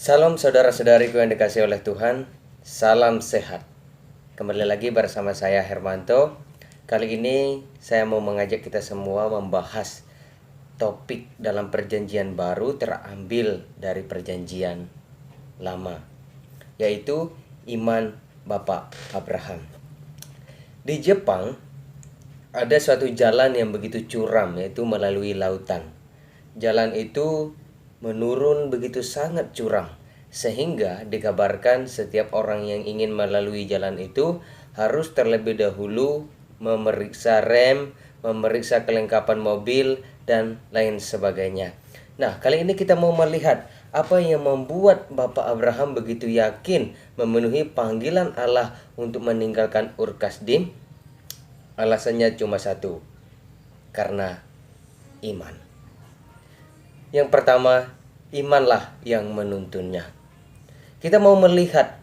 Salam saudara-saudariku yang dikasihi oleh Tuhan, salam sehat. Kembali lagi bersama saya Hermanto. Kali ini saya mau mengajak kita semua membahas topik dalam perjanjian baru terambil dari perjanjian lama, yaitu iman Bapak Abraham. Di Jepang ada suatu jalan yang begitu curam, yaitu melalui lautan. Jalan itu menurun begitu sangat curam, sehingga dikabarkan setiap orang yang ingin melalui jalan itu harus terlebih dahulu memeriksa rem, memeriksa kelengkapan mobil, dan lain sebagainya. Nah, kali ini kita mau melihat apa yang membuat Bapak Abraham begitu yakin memenuhi panggilan Allah untuk meninggalkan Ur Kasdim. Alasannya cuma satu, karena iman. Yang pertama, imanlah yang menuntunnya. Kita mau melihat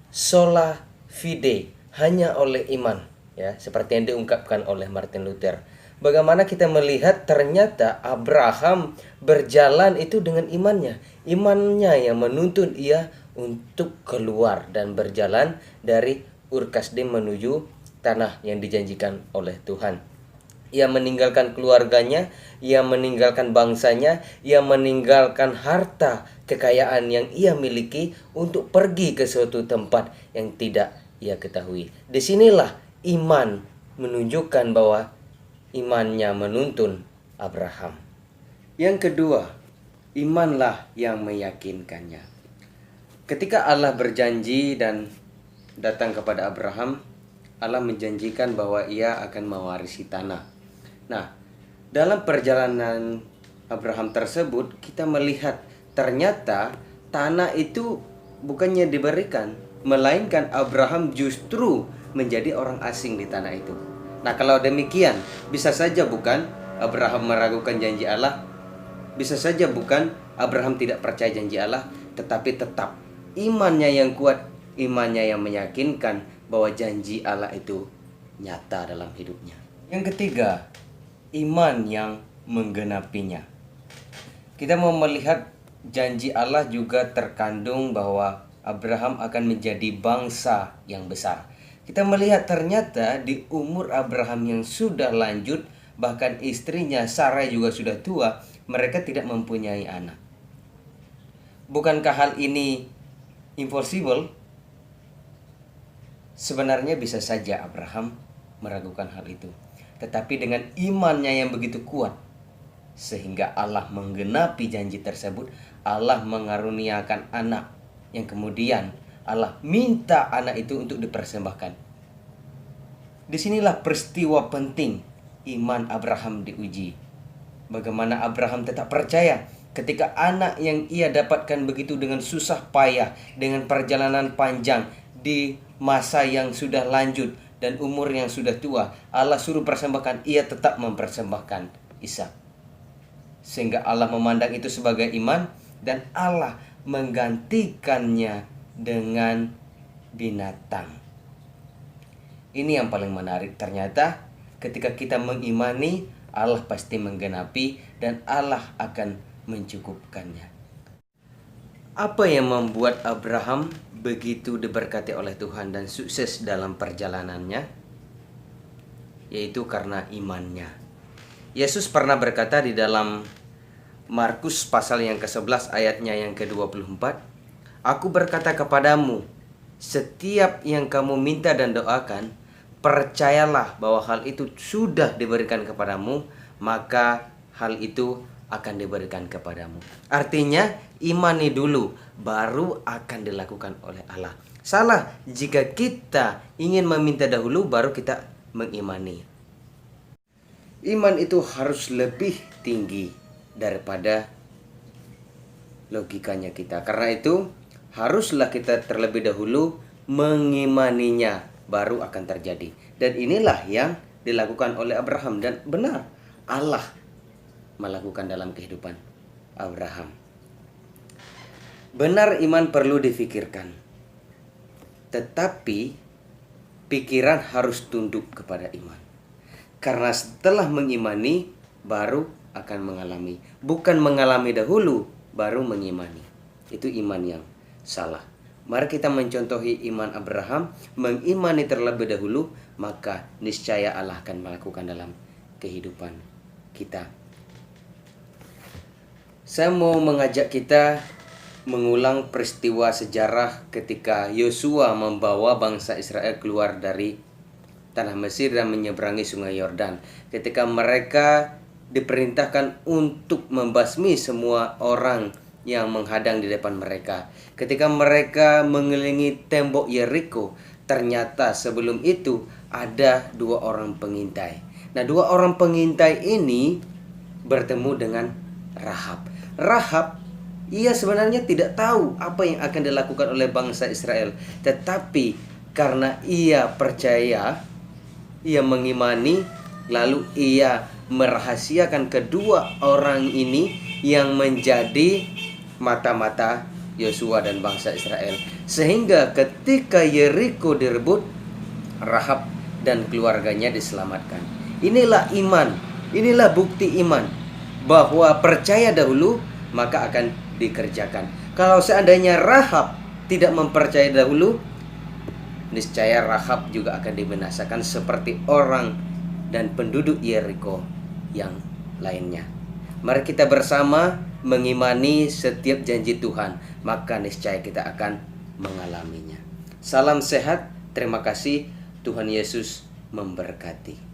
sola fide, hanya oleh iman, ya, seperti yang diungkapkan oleh Martin Luther. Bagaimana kita melihat ternyata Abraham berjalan itu dengan imannya. Imannya yang menuntun ia untuk keluar dan berjalan dari Ur Kasdim menuju tanah yang dijanjikan oleh Tuhan. Ia meninggalkan keluarganya, ia meninggalkan bangsanya, ia meninggalkan harta kekayaan yang ia miliki untuk pergi ke suatu tempat yang tidak ia ketahui. Disinilah iman menunjukkan bahwa imannya menuntun Abraham. Yang kedua, imanlah yang meyakinkannya. Ketika Allah berjanji dan datang kepada Abraham, Allah menjanjikan bahwa ia akan mewarisi tanah. Nah, dalam perjalanan Abraham tersebut kita melihat ternyata tanah itu bukannya diberikan, melainkan Abraham justru menjadi orang asing di tanah itu. Nah, kalau demikian, bisa saja bukan Abraham meragukan janji Allah, bisa saja bukan Abraham tidak percaya janji Allah, tetapi tetap imannya yang kuat, imannya yang meyakinkan bahwa janji Allah itu nyata dalam hidupnya. Yang ketiga, iman yang menggenapinya. Kita mau melihat janji Allah juga terkandung bahwa Abraham akan menjadi bangsa yang besar. Kita melihat ternyata di umur Abraham yang sudah lanjut, bahkan istrinya Sarah juga sudah tua, mereka tidak mempunyai anak. Bukankah hal ini impossible? Sebenarnya bisa saja Abraham meragukan hal itu. Tetapi dengan imannya yang begitu kuat, sehingga Allah menggenapi janji tersebut, Allah mengaruniakan anak, yang kemudian Allah minta anak itu untuk dipersembahkan. Disinilah peristiwa penting iman Abraham diuji. Bagaimana Abraham tetap percaya ketika anak yang ia dapatkan begitu dengan susah payah, dengan perjalanan panjang, di masa yang sudah lanjut dan umur yang sudah tua, Allah suruh persembahkan, ia tetap mempersembahkan Ishak. Sehingga Allah memandang itu sebagai iman, dan Allah menggantikannya dengan binatang. Ini yang paling menarik. Ternyata ketika kita mengimani, Allah pasti menggenapi dan Allah akan mencukupkannya. Apa yang membuat Abraham begitu diberkati oleh Tuhan dan sukses dalam perjalanannya? Yaitu karena imannya. Yesus pernah berkata di dalam Markus pasal yang ke-11 ayatnya yang ke-24, "Aku berkata kepadamu, setiap yang kamu minta dan doakan, percayalah bahwa hal itu sudah diberikan kepadamu, maka hal itu akan diberikan kepadamu." Artinya, imani dulu, baru akan dilakukan oleh Allah. Salah jika kita ingin meminta dahulu, baru kita mengimani. Iman itu harus lebih tinggi daripada logikanya kita. Karena itu, haruslah kita terlebih dahulu mengimaninya, baru akan terjadi. Dan inilah yang dilakukan oleh Abraham. Dan benar, Allah melakukan dalam kehidupan Abraham. Benar, iman perlu difikirkan, tetapi pikiran harus tunduk kepada iman. Karena setelah mengimani, baru akan mengalami. Bukan mengalami dahulu, baru mengimani. Itu iman yang salah. Mari kita mencontohi iman Abraham, mengimani terlebih dahulu, maka niscaya Allah akan melakukan dalam kehidupan kita. Saya mau mengajak kita mengulang peristiwa sejarah ketika Yosua membawa bangsa Israel keluar dari tanah Mesir dan menyeberangi sungai Yordan. Ketika mereka diperintahkan untuk membasmi semua orang yang menghadang di depan mereka. Ketika mereka mengelilingi tembok Yeriko, ternyata sebelum itu ada 2 orang pengintai. Nah, 2 orang pengintai ini bertemu dengan Rahab. Rahab, ia sebenarnya tidak tahu apa yang akan dilakukan oleh bangsa Israel. Tetapi karena ia percaya, ia mengimani, lalu ia merahasiakan kedua orang ini yang menjadi mata-mata Yosua dan bangsa Israel. Sehingga ketika Yeriko direbut, Rahab dan keluarganya diselamatkan. Inilah iman, inilah bukti iman, bahwa percaya dahulu maka akan dikerjakan. Kalau seandainya Rahab tidak mempercayai dahulu, niscaya Rahab juga akan dibinasakan seperti orang dan penduduk Yeriko yang lainnya. Mari kita bersama mengimani setiap janji Tuhan, maka niscaya kita akan mengalaminya. Salam sehat, terima kasih, Tuhan Yesus memberkati.